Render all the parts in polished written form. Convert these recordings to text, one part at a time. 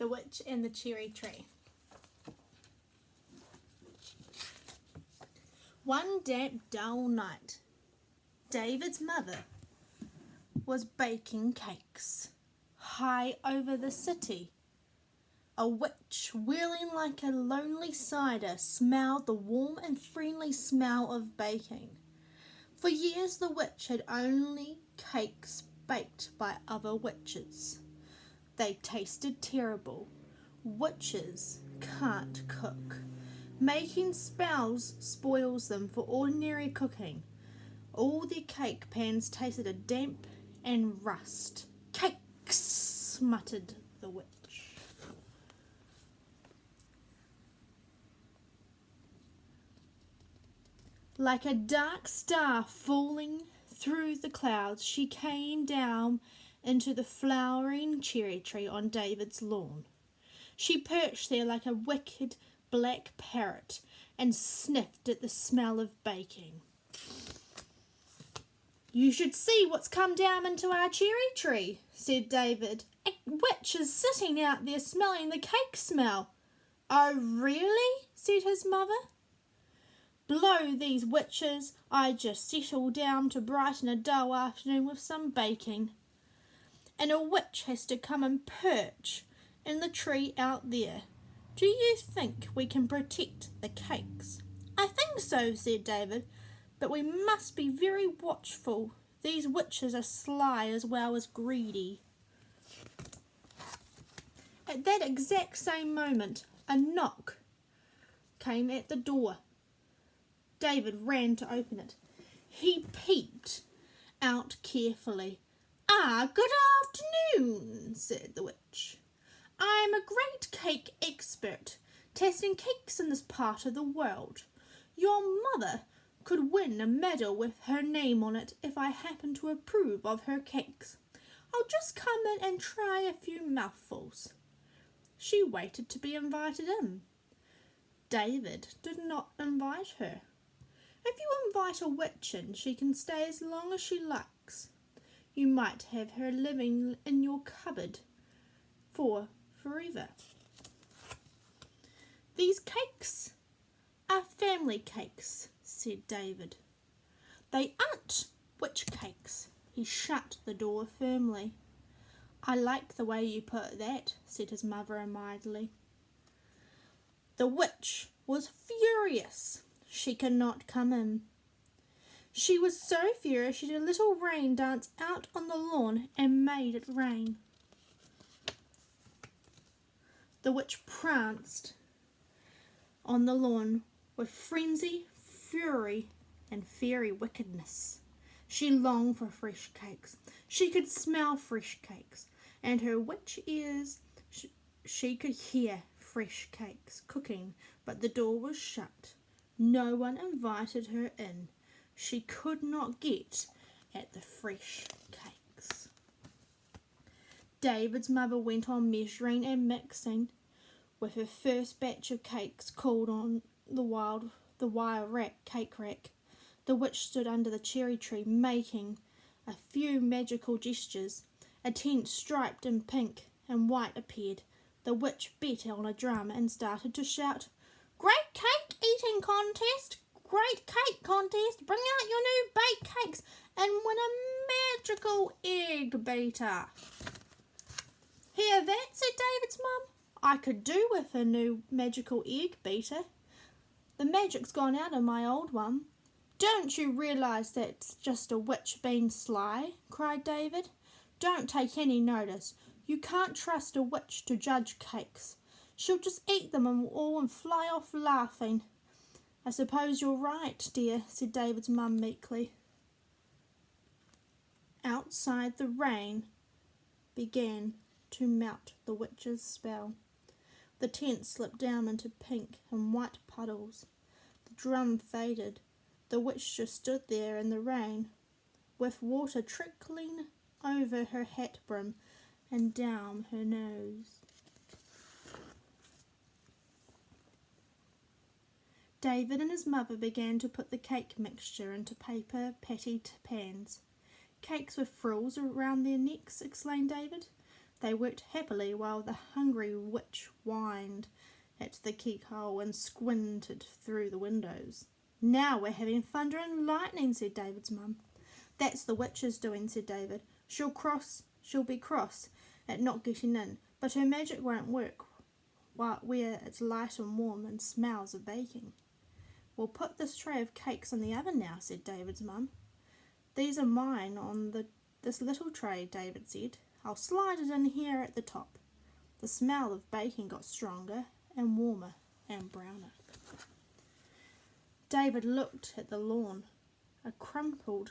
The Witch and the Cherry Tree. One damp, dull night, David's mother was baking cakes high over the city. A witch, whirling like a lonely cider, smelled the warm and friendly smell of baking. For years the witch had only cakes baked by other witches. They tasted terrible. Witches can't cook. Making spells spoils them for ordinary cooking. All their cake pans tasted of damp and rust. Cakes, muttered the witch. Like a dark star falling through the clouds, she came down into the flowering cherry tree on David's lawn. She perched there like a wicked black parrot and sniffed at the smell of baking. "You should see what's come down into our cherry tree," said David. "A witch is sitting out there smelling the cake smell." "Oh, really?" said his mother. "Blow these witches. I just settled down to brighten a dull afternoon with some baking. And a witch has to come and perch in the tree out there. Do you think we can protect the cakes?" "I think so," said David, "but we must be very watchful. These witches are sly as well as greedy." At that exact same moment, a knock came at the door. David ran to open it. He peeped out carefully. "Ah, good afternoon," said the witch. "I am a great cake expert, testing cakes in this part of the world. Your mother could win a medal with her name on it if I happen to approve of her cakes. I'll just come in and try a few mouthfuls." She waited to be invited in. David did not invite her. If you invite a witch in, she can stay as long as she likes. You might have her living in your cupboard for forever. "These cakes are family cakes," said David. "They aren't witch cakes." He shut the door firmly. "I like the way you put that," said his mother mildly. The witch was furious. She could not come in. She was so furious she did a little rain dance out on the lawn and made it rain. The witch pranced on the lawn with frenzy, fury, and fairy wickedness. She longed for fresh cakes. She could smell fresh cakes, and her witch ears she could hear fresh cakes cooking, but the door was shut. No one invited her in. She could not get at the fresh cakes. David's mother went on measuring and mixing. With her first batch of cakes cooled on the wire cake rack, the witch stood under the cherry tree making a few magical gestures. A tent striped in pink and white appeared. The witch beat on a drum and started to shout, "Great cake eating contest! Great cake contest! Bring out your new baked cakes and win a magical egg beater." "Hear that?" said David's mum. "I could do with a new magical egg beater. The magic's gone out of my old one." "Don't you realise that's just a witch being sly?" cried David. "Don't take any notice. You can't trust a witch to judge cakes. She'll just eat them all and fly off laughing." "I suppose you're right, dear," said David's mum meekly. Outside, the rain began to melt the witch's spell. The tent slipped down into pink and white puddles. The drum faded. The witch just stood there in the rain, with water trickling over her hat brim and down her nose. David and his mother began to put the cake mixture into paper patty pans. "Cakes with frills around their necks," exclaimed David. They worked happily while the hungry witch whined at the keyhole and squinted through the windows. "Now we're having thunder and lightning," said David's mum. "That's the witch's doing," said David. She'll be cross at not getting in, but her magic won't work where it's light and warm and smells of baking." "We'll put this tray of cakes in the oven now," said David's mum. "These are mine on this little tray," David said. "I'll slide it in here at the top." The smell of baking got stronger and warmer and browner. David looked at the lawn. A crumpled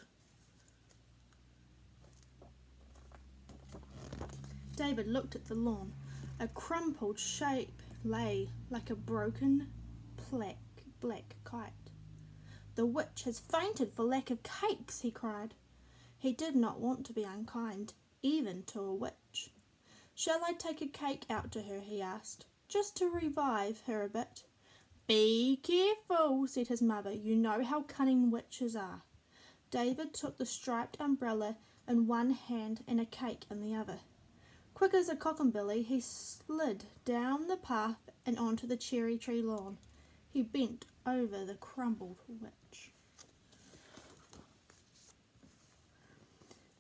shape lay like a broken black kite. "The witch has fainted for lack of cakes," he cried. He did not want to be unkind, even to a witch. "Shall I take a cake out to her?" he asked, "just to revive her a bit?" "Be careful," said his mother. "You know how cunning witches are." David took the striped umbrella in one hand and a cake in the other. Quick as a cockambilly, he slid down the path and onto the cherry tree lawn. He bent over the crumbled witch.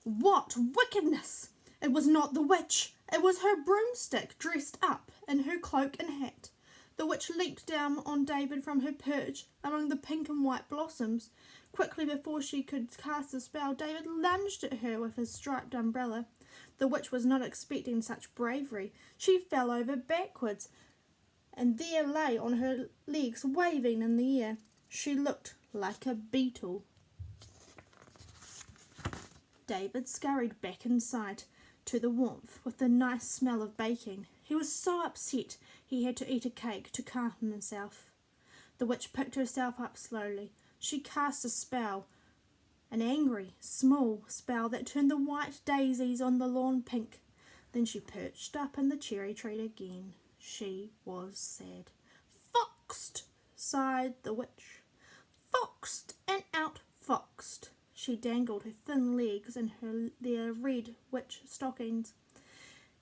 What wickedness! It was not the witch. It was her broomstick dressed up in her cloak and hat. The witch leaped down on David from her perch among the pink and white blossoms. Quickly, before she could cast a spell, David lunged at her with his striped umbrella. The witch was not expecting such bravery. She fell over backwards and there lay on her legs, waving in the air. She looked like a beetle. David scurried back inside to the warmth with the nice smell of baking. He was so upset he had to eat a cake to calm himself. The witch picked herself up slowly. She cast a spell, an angry, small spell that turned the white daisies on the lawn pink. Then she perched up in the cherry tree again. She was sad. "Foxed," sighed the witch. "Foxed and outfoxed." She dangled her thin legs in their red witch stockings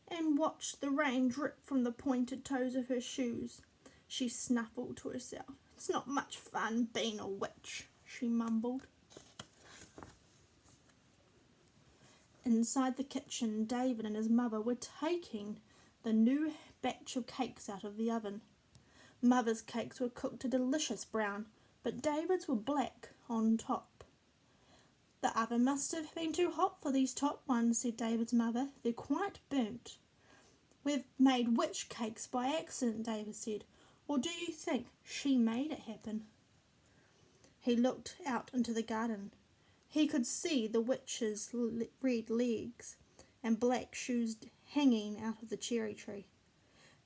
and watched the rain drip from the pointed toes of her shoes. She snuffled to herself. "It's not much fun being a witch," she mumbled. Inside the kitchen, David and his mother were taking the new batch of cakes out of the oven. Mother's cakes were cooked a delicious brown, but David's were black on top. "The oven must have been too hot for these top ones," said David's mother. "They're quite burnt." "We've made witch cakes by accident," David said. "Or do you think she made it happen?" He looked out into the garden. He could see the witch's red legs and black shoes hanging out of the cherry tree.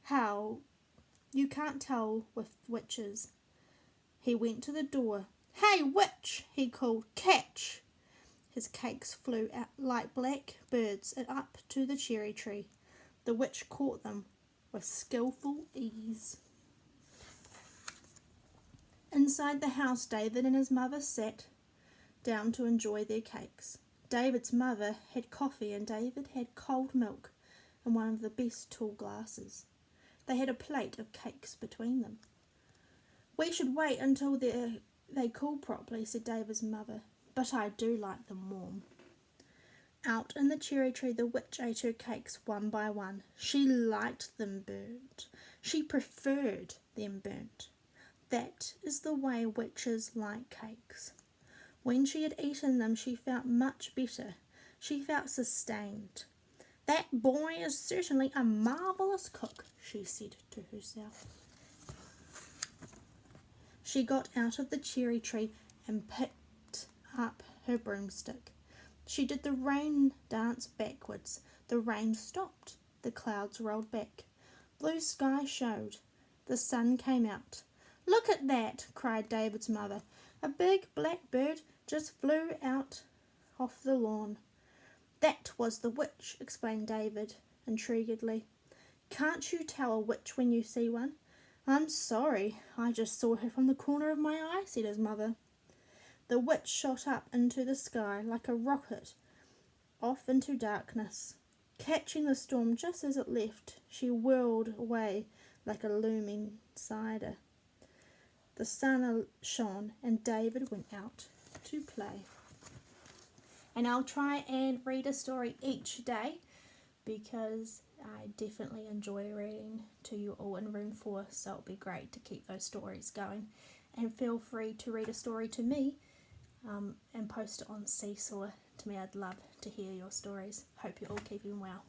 How you can't tell with witches. He went to the door. "Hey, witch!" he called. "Catch!" His cakes flew out like black birds up to the cherry tree. The witch caught them with skillful ease. Inside the house, David and his mother sat down to enjoy their cakes. David's mother had coffee and David had cold milk in one of the best tall glasses. They had a plate of cakes between them. "We should wait until they cool properly," said David's mother, "but I do like them warm." Out in the cherry tree, the witch ate her cakes one by one. She liked them burnt. She preferred them burnt. That is the way witches like cakes. When she had eaten them, she felt much better. She felt sustained. "That boy is certainly a marvellous cook," she said to herself. She got out of the cherry tree and picked up her broomstick. She did the rain dance backwards. The rain stopped. The clouds rolled back. Blue sky showed. The sun came out. "Look at that!" cried David's mother. "A big black bird just flew out off the lawn." "That was the witch," explained David intriguedly. "Can't you tell a witch when you see one?" "I'm sorry, I just saw her from the corner of my eye," said his mother. The witch shot up into the sky like a rocket off into darkness. Catching the storm just as it left, she whirled away like a looming cider. The sun shone and David went out to play. And I'll try and read a story each day because I definitely enjoy reading to you all in room 4, so it'll be great to keep those stories going. And feel free to read a story to me and post it on Seesaw to me. I'd love to hear your stories. Hope you're all keeping well.